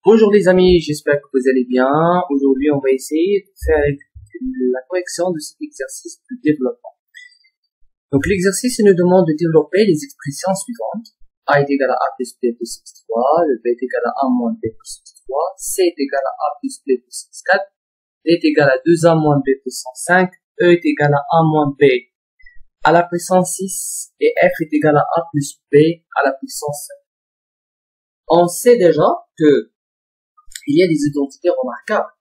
Bonjour les amis, j'espère que vous allez bien. Aujourd'hui, on va essayer de faire la correction de cet exercice de développement. Donc l'exercice nous demande de développer les expressions suivantes. A est égal à A plus B plus X3, le B est égal à A moins B plus X3, C est égal à A plus B plus X4, D est égal à 2A moins B plus 105, E est égal à A moins B à la puissance 6 et F est égal à A plus B à la puissance 7. On sait déjà que il y a des identités remarquables.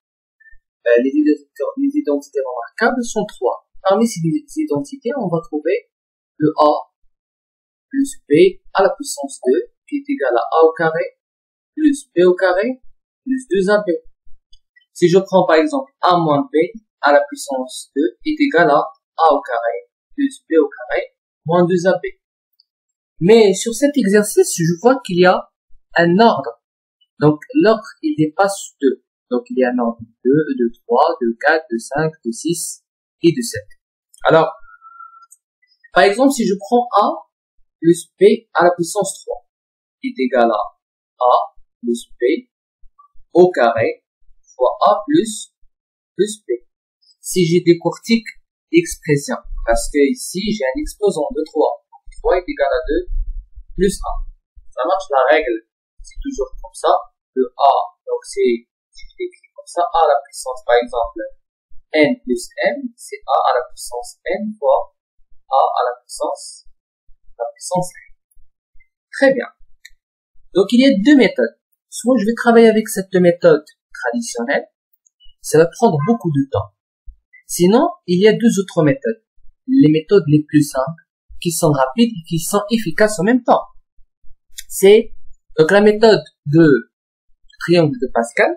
Les identités remarquables sont trois. Parmi ces identités, on va trouver le A plus B à la puissance 2 qui est égal à A au carré plus B au carré plus 2AB. Si je prends par exemple A moins B à la puissance 2 est égal à A au carré plus B au carré moins 2AB. Mais sur cet exercice, je vois qu'il y a un ordre. Donc, l'ordre, il dépasse 2. Donc, il y a un ordre 2, 2, 3, 2, 4, 2, 5, 2, 6 et 2, 7. Alors, par exemple, si je prends A plus B à la puissance 3 est égal à A plus B au carré fois A plus B. Si je décortique l'expression, parce que ici, j'ai un exposant de 3. 3 est égal à 2 plus 1. Ça marche la règle. C'est toujours comme ça, le A, donc c'est écrit comme ça, A à la puissance, par exemple, N plus M, c'est A à la puissance N fois A à la puissance N. Très bien. Donc il y a deux méthodes. Soit je vais travailler avec cette méthode traditionnelle, ça va prendre beaucoup de temps. Sinon, il y a deux autres méthodes. Les méthodes les plus simples, qui sont rapides et qui sont efficaces en même temps. C'est donc la méthode de triangle de Pascal.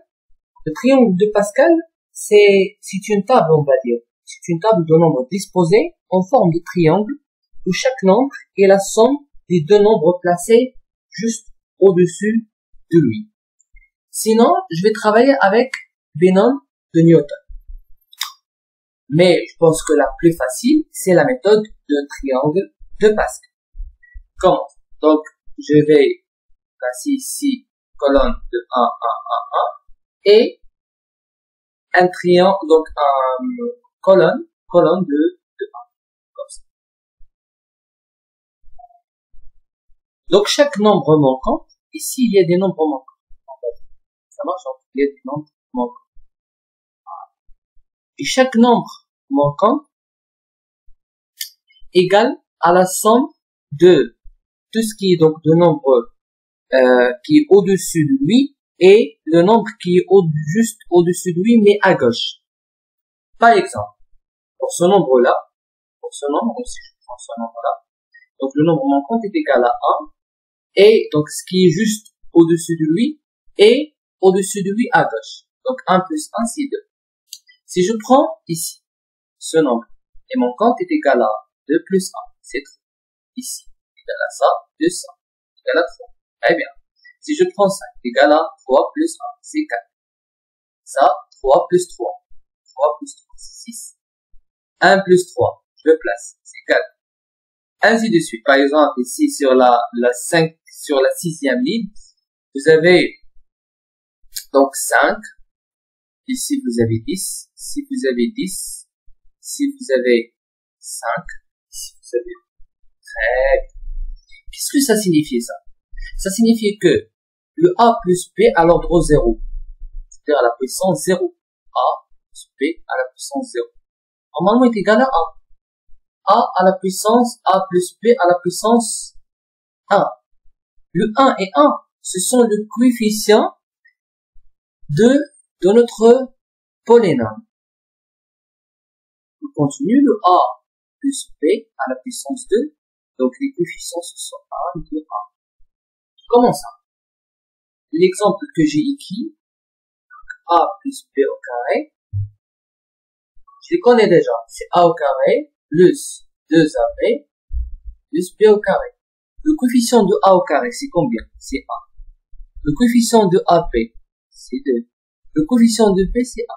Le triangle de Pascal, c'est une table, on va dire. C'est une table de nombres disposés en forme de triangle où chaque nombre est la somme des deux nombres placés juste au-dessus de lui. Sinon, je vais travailler avec des nombres de Newton. Mais je pense que la plus facile, c'est la méthode de triangle de Pascal. Comment? Donc, je vais placer ici colonne de 1, 1, 1, 1 et un triangle, donc un colonne de 1, comme ça. Donc chaque nombre manquant, ici il y a des nombres manquants. En fait, ça marche, il y a des nombres manquants. Et chaque nombre manquant égale à la somme de tout ce qui est donc de nombre qui est au-dessus de lui et le nombre qui est juste au-dessus de lui mais à gauche. Par exemple, pour ce nombre-là, si je prends ce nombre-là, donc le nombre manquant est égal à 1 et donc ce qui est juste au-dessus de lui et au-dessus de lui à gauche. Donc 1 plus 1 c'est 2. Si je prends ici ce nombre et manquant est égal à 2 plus 1, c'est 3. Ici, égal à ça, 200, égal à 3. Très bien. Si je prends 5 égal à 3 plus 1, c'est 4. Ça, 3 plus 3. 3 plus 3, c'est 6. 1 plus 3, je le place, c'est 4. Ainsi de suite. Par exemple, ici, sur la 5, sur la 6e ligne, vous avez donc 5. Ici, vous avez 10. Ici, vous avez 10. Ici, vous avez 5. Ici, vous avez 13. Qu'est-ce que ça signifie, ça? Ça signifie que le A plus B à l'ordre 0, c'est-à-dire à la puissance 0, A plus B à la puissance 0, normalement est égal à A. A à la puissance A plus B à la puissance 1. Le 1 et 1, ce sont le coefficient de notre polynôme. On continue, le A plus B à la puissance 2, donc les coefficients ce sont 1, 2, 1. Comment ça? L'exemple que j'ai écrit, A plus B au carré, je les connais déjà. C'est A au carré plus 2AB plus B au carré. Le coefficient de A au carré, c'est combien? C'est 1. Le coefficient de AB, c'est 2. Le coefficient de B, c'est 1.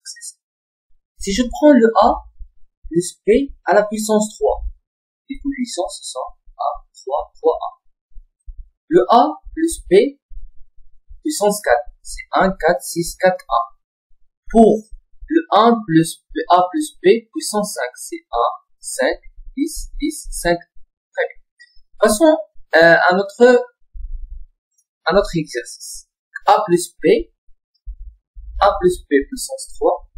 C'est ça. Si je prends le A plus B à la puissance 3, les coefficients, ce sont A, 3, 3, 1. Le A plus B puissance 4, c'est 1, 4, 6, 4, 1. Pour le A plus B puissance 5, c'est 1, 5, 10, 10, 5. Très bien. Passons à notre exercice. A plus B puissance 3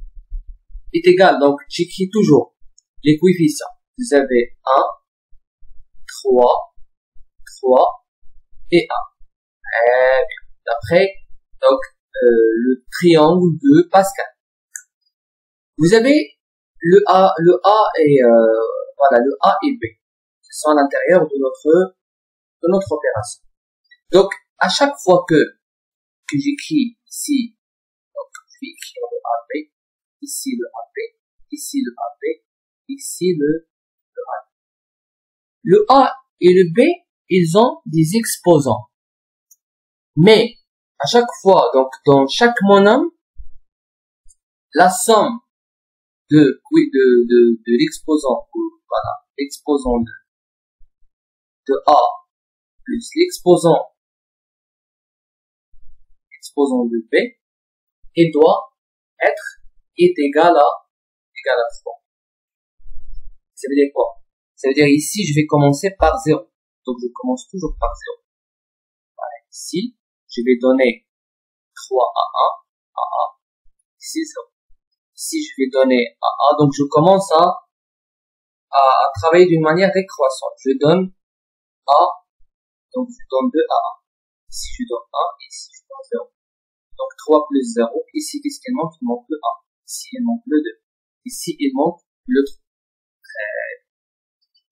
est égal, donc j'écris toujours les coefficients. Vous avez 1, 3, 3 et 1. Très bien. D'après, donc, le triangle de Pascal. Vous avez le A et, voilà, le A et B, qui sont à l'intérieur de notre opération. Donc, à chaque fois que j'écris ici, donc, je vais écrire le AB, ici le AB, ici le AB, ici le AB. Le A et le B, ils ont des exposants. Mais, à chaque fois, donc, dans chaque monome, la somme de l'exposant, voilà, l'exposant de A plus l'exposant de B, et est égal à 3. Ça veut dire quoi? Ça veut dire ici, je vais commencer par 0. Donc, je commence toujours par 0. Voilà, ici, je vais donner 3 à 1, ici 0. Ici, je vais donner à A, donc je commence à travailler d'une manière décroissante. Je donne A, donc je donne 2 à 1. Ici, je donne 1, ici, je donne 0. Donc 3 plus 0, ici, qu'est-ce qu'il manque? Il manque le 1. Ici, il manque le 2. Ici, il manque le 3.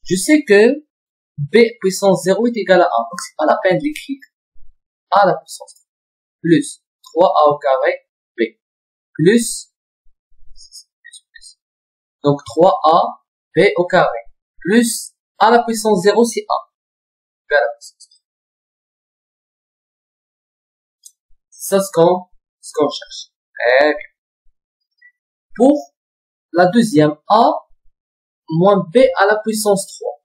Je sais que B puissance 0 est égal à 1, donc c'est pas la peine d'écrire A à la puissance 3, plus 3A au carré, B, plus, donc 3A, B au carré, plus A à la puissance 0, c'est 1, B à la puissance 3. C'est ça ce qu'on cherche. Très bien. Pour la deuxième, A moins B à la puissance 3.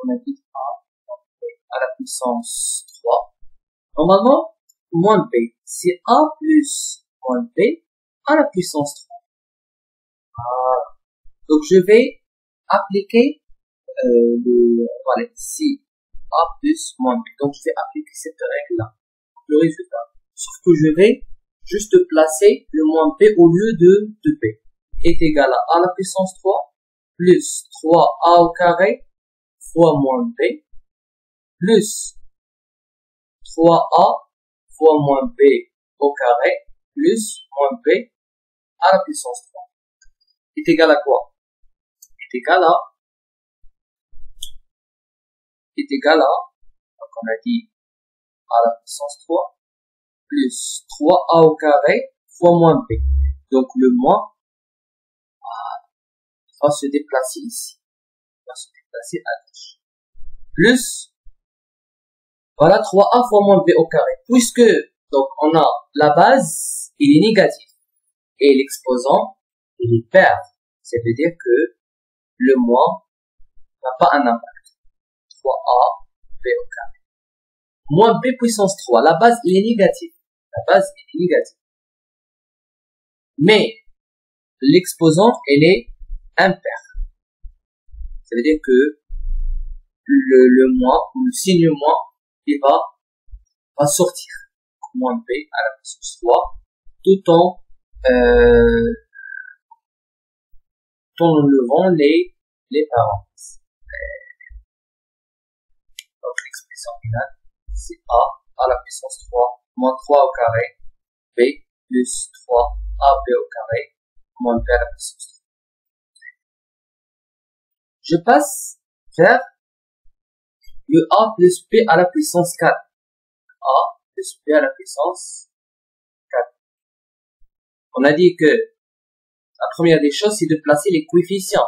On a dit A moins B à la puissance 3. Normalement, moins B, c'est A plus moins B à la puissance 3. Donc, je vais appliquer voilà, ici, A plus moins B. Donc, je vais appliquer cette règle-là. Le résultat. Sauf que je vais juste placer le moins B au lieu de B. Est égal à A à la puissance 3 plus 3A au carré fois moins B plus 3A fois moins B au carré plus moins B à la puissance 3 est égal à quoi? Est égal à, donc on a dit A à la puissance 3 plus 3A au carré fois moins B. Donc le moins va se déplacer ici. Va se déplacer à gauche. Plus, voilà 3A fois moins B au carré. Puisque, donc on a la base, il est négatif. Et l'exposant, il est pair. Ça veut dire que le moins n'a pas un impact. 3A, B au carré. Moins B puissance 3. La base, il est négatif. La base, il est négatif. Mais, l'exposant, elle est impair. Ça veut dire que le moins, ou le signe moins, il va sortir. Moins B à la puissance 3, tout en enlevant les parenthèses. Donc l'expression finale, c'est A à la puissance 3, moins 3 au carré, B plus 3AB au carré, moins B à la puissance 3. Je passe vers le A plus B à la puissance 4. A plus B à la puissance 4. On a dit que la première des choses, c'est de placer les coefficients.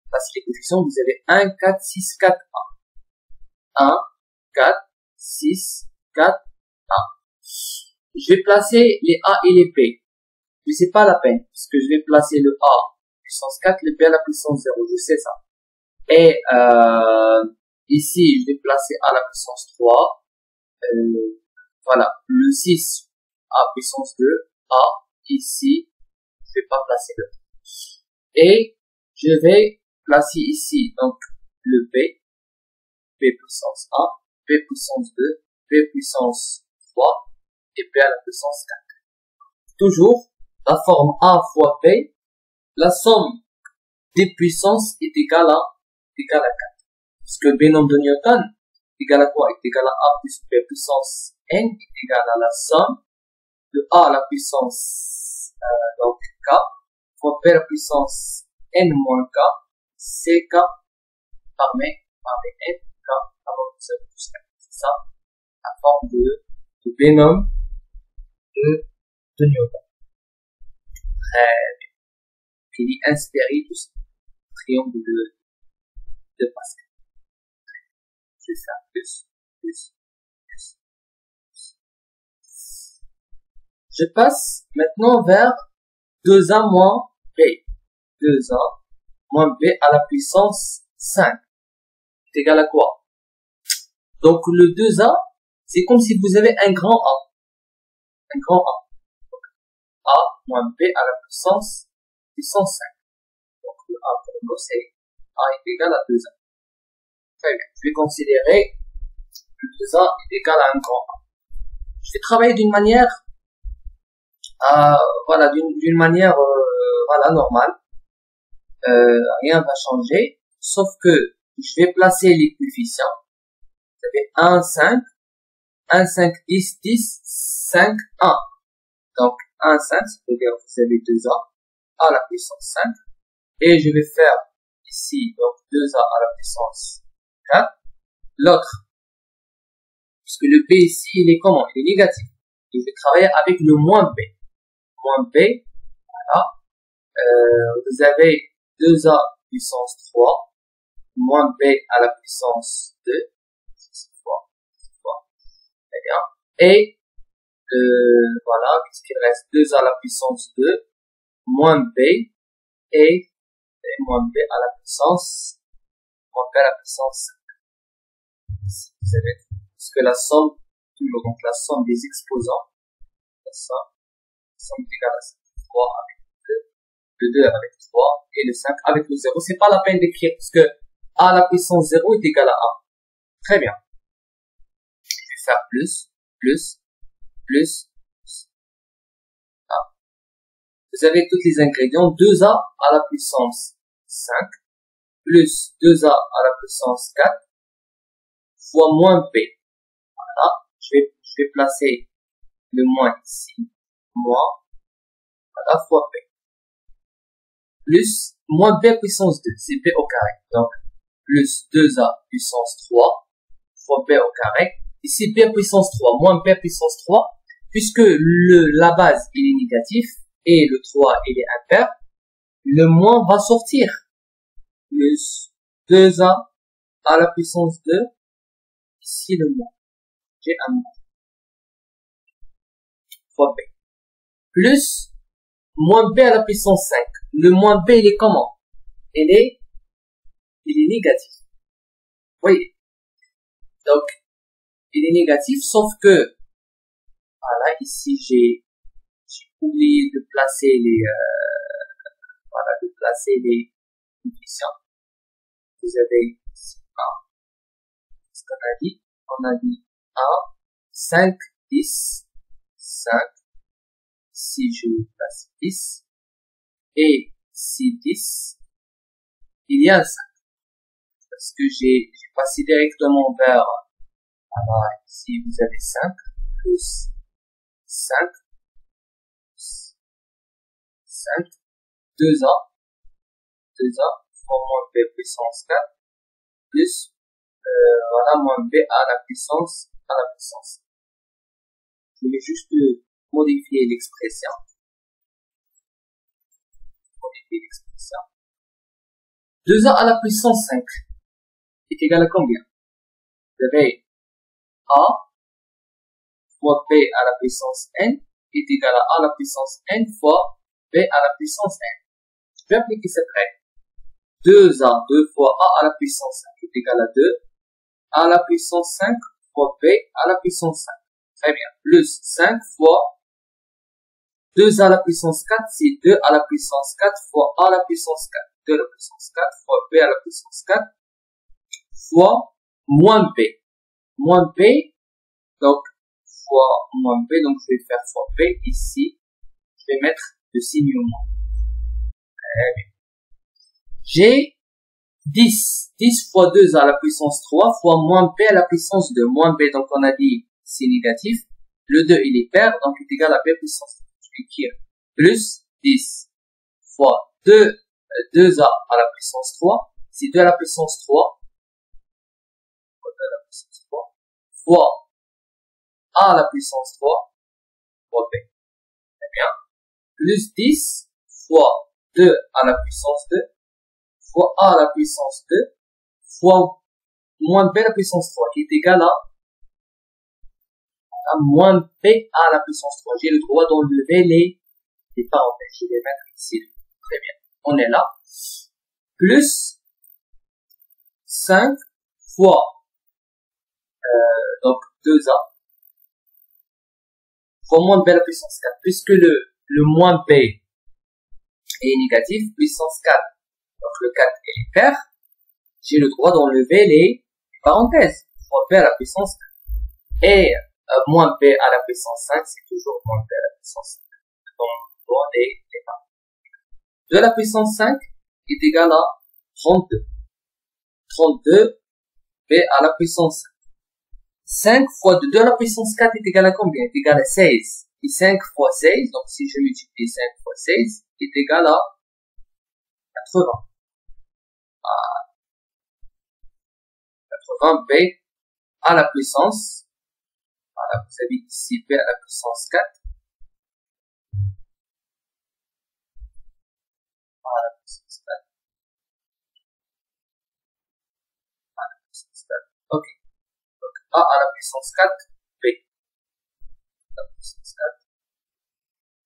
Placer les coefficients, vous avez 1, 4, 6, 4, 1. 1, 4, 6, 4, 1. Je vais placer les A et les B. Mais c'est pas la peine, parce que je vais placer le A puissance 4, le B à la puissance 0, je sais ça. Et ici, je vais placer A à la puissance 3, voilà, le 6 a puissance 2, A, ici, je vais pas placer le. Et je vais placer ici, donc, le B puissance 1, B puissance 2, B puissance 3, et B à la puissance 4. Toujours, la forme A fois B, la somme des puissances est égale à 4. Parce que B nombre de Newton est égal à quoi? Est égal à A plus B puissance N est égal à la somme de A à la puissance donc K fois B à la puissance N moins K, CK par M N, K par M plus K. C'est ça, la forme de B nombre de Newton. Très bien. Qui est inspiré du triangle de Pascal. Je vais faire plus. Je passe maintenant vers 2A moins B. 2A moins B à la puissance 5. C'est égal à quoi? Donc le 2A, c'est comme si vous avez un grand A. Un grand A. Donc, A moins B à la puissance 5. Donc le A pour nous, c'est A est égal à 2A. Très bien. Je vais considérer que 2A est égal à un grand A. Je vais travailler d'une manière voilà, d'une manière voilà, normale. Rien va changer, sauf que je vais placer les coefficients. Vous avez 1, 5, 1, 5, 10, 10, 5, 1. Donc 1, 5, ça veut dire que vous avez 2A à la puissance 5. Et je vais faire ici donc 2A à la puissance 4. L'autre, puisque le B ici, il est comment? Il est négatif. Et je vais travailler avec le moins B. Moins B, voilà. Vous avez 2A puissance 3, moins B à la puissance 2, c'est fois. Très bien. Et, voilà, puisqu'il reste 2A à la puissance 2, moins B, et moins B à la puissance, moins B à la puissance 5. Ici, vous avez, puisque la somme, toujours, donc la somme des exposants, la somme est égale à 5, 3 avec le 2 avec 3 et le 5 avec le 0. C'est pas la peine d'écrire puisque A à la puissance 0 est égal à 1. Très bien. Je vais faire plus. Ah. Vous avez tous les ingrédients. 2A à la puissance 5 plus 2A à la puissance 4 fois moins B. Voilà. Je vais placer le moins ici. Moins. Voilà, fois B. Plus moins B puissance 2, c'est B au carré. Donc, plus 2A puissance 3 fois B au carré. Ici, B puissance 3 moins B puissance 3, puisque la base, il est négatif et le 3, il est impair, le moins va sortir. Plus 2A à la puissance 2, ici le moins. J'ai un moins. Fois B. Plus moins B à la puissance 5. Le moins B, il est comment? Il est négatif. Vous voyez? Donc, il est négatif, sauf que, voilà, ici, j'ai oublié de placer les coefficients. Vous avez ici 1. Ce qu'on a dit? On a dit 1, 5, 10, 5. Si je place 10, et si 10, il y a 5. Parce que j'ai passé directement vers, voilà, ici vous avez 5, plus 5, 2A, fois moins B puissance 4, plus, voilà, moins B à la puissance 5. Je vais juste modifier l'expression. 2A à la puissance 5 est égal à combien? Vous avez A fois B à la puissance n est égal à A à la puissance n fois B à la puissance n. Je vais appliquer cette règle. 2A, 2 fois A à la puissance 5 est égal à 2. A à la puissance 5 fois B à la puissance 5. Très bien. Plus 5 fois 2 à la puissance 4, c'est 2 à la puissance 4 fois A à la puissance 4. 2 à la puissance 4 fois B à la puissance 4 fois moins B. Moins B, donc fois moins B, donc je vais faire fois B ici. Je vais mettre le signe moins. Très bien. J'ai 10. 10 fois 2 à la puissance 3 fois moins B à la puissance 2. Moins B, donc on a dit c'est négatif. Le 2 il est pair, donc il est égal à B puissance 3. Je vais écrire plus 10 fois 2A à la puissance 3. C'est 2 à la puissance 3. Fois 2 à la puissance 3. Fois A à la puissance 3. Fois B. Très bien. Plus 10 fois 2 à la puissance 2. Fois A à la puissance 2. Fois moins B à la puissance 3. Qui est égal à moins B à la puissance 3. J'ai le droit d'enlever les parenthèses. Je vais mettre ici. Très bien. On est là. Plus 5 fois donc 2A fois moins B à la puissance 4. Puisque le moins B est négatif, puissance 4. Donc le 4 est pair. J'ai le droit d'enlever les parenthèses. Fois B à la puissance 4. Et moins B à la puissance 5, c'est toujours moins B à la puissance 5. Donc, les parenthèses. 2 à la puissance 5 est égal à 32. 32 B à la puissance 5. 5 fois 2 à la puissance 4 est égal à combien? Est égal à 16. Et 5 fois 16, donc si je multiplie 5 fois 16, est égal à 80. 80 B à la puissance. Voilà, vous avez ici B à la puissance 4. À la puissance 4. À la puissance 4. Ok. Donc A à la puissance 4, B à la puissance 4.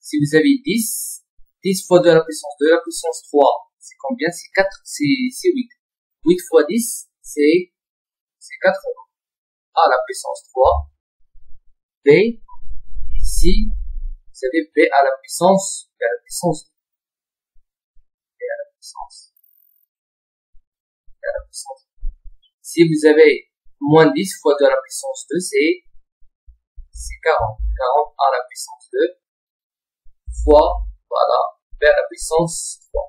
Si vous avez 10, 10 fois 2 à la puissance 2 à la puissance 3, c'est combien? C'est 4, c'est 8. 8 fois 10, c'est 80. A à la puissance 3, B, ici, vous avez B à la puissance, B à la puissance 2. B à la puissance, B à la puissance 2. Si vous avez moins 10 fois 2 à la puissance 2, c'est 40. 40 à la puissance 2 fois, voilà, B à la puissance 3.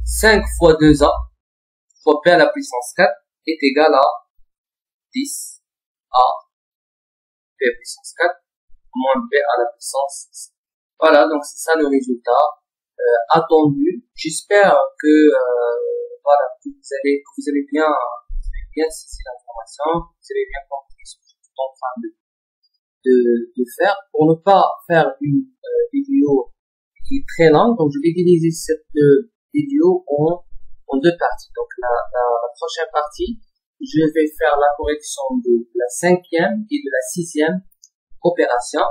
5 fois 2A fois B à la puissance 4 est égal à 10 à B puissance 4 moins B à la puissance 6. Voilà, donc c'est ça le résultat attendu. J'espère que voilà, que vous avez bien saisi l'information, vous avez bien compris ce que je suis en train de faire. Pour ne pas faire une vidéo qui est très longue, donc je vais diviser cette vidéo en deux parties. Donc la prochaine partie, je vais faire la correction de la 5e et de la 6e opération.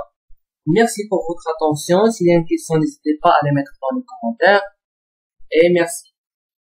Merci pour votre attention. S'il y a une question, n'hésitez pas à les mettre dans les commentaires. Et merci.